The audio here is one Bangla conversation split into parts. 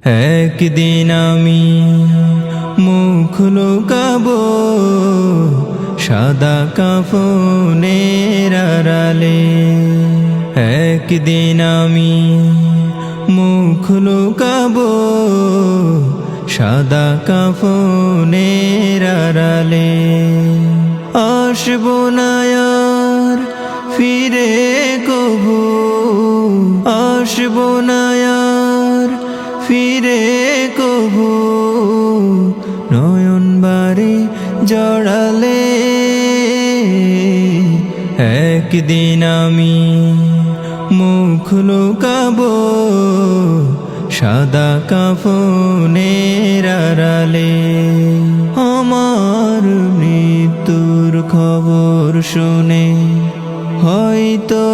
একদিন আমি মুখ লুকাবো সাদা কাফনের আড়ালে। একদিন আমি মুখ লুকাবো সাদা কাফনের আড়ালে। আসবো না আর ফিরে কভু, আসবো না আর ফিরে কভু, নয়ন বাড়ি জড়ালে। একদিন আমি মুখ লুকাবো সাদা কাফনের আড়ালে। আমার মৃত্যুর খবর শুনে হয়তো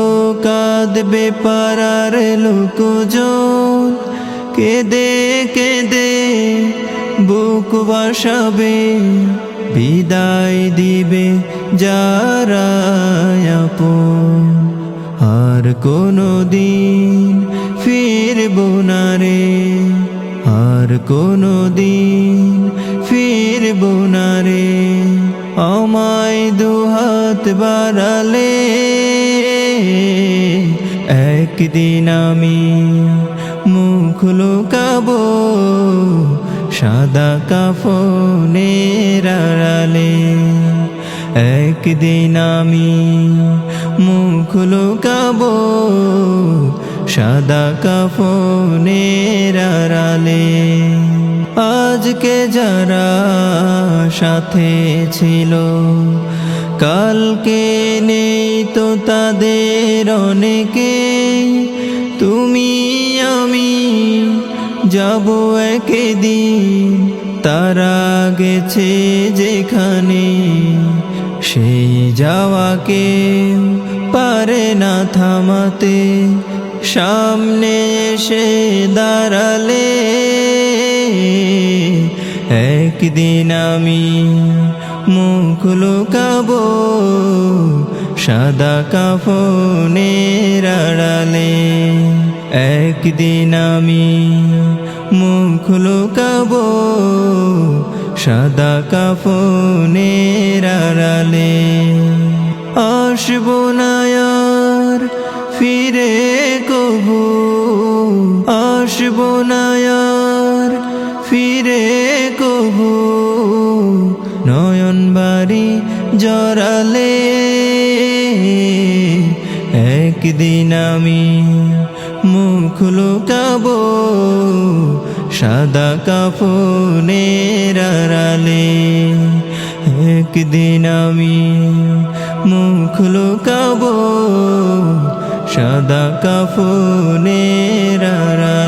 কাঁদবে পাড়ার লোকজন, কেঁদে কেঁদে বুক ভাসাবে, বিদায় দিবে যারা আপন। আর কোনো দিন ফিরবো না রে, আর কোনো দিন ফিরবো না রে, আমায় দুহাত বাড়ালে। একদিন আমি মুখ লুকাবো সাদা কাফনের আড়ালে। একদিন আমি মুখ লুকাবো সাদা কাফনের আড়ালে। আজকে যারা সাথে ছিল কালকে নেই তো তাদের অনেকে। তুমি আমি যাব একদিন, তারা গেছে যেখানে, সেই যাওয়াকে পারে না থামাতে। সামনে এসে দাঁড়ালে একদিন আমি মুখ লুকাবো সাদা কাফনের আড়ালে। একদিন আমি মুখ লুকাবো সাদা কাফনের আড়ালে। আসবো না আর ফিরে কভু, আসবো না আর ফিরে কভু, নয়ন বাড়ি জড়ালে। একদিন আমি মুখ লুকাবো সাদা কাফনের আড়ালে। একদিন আমি মুখ লুকাবো সাদা কাফনের আড়ালে।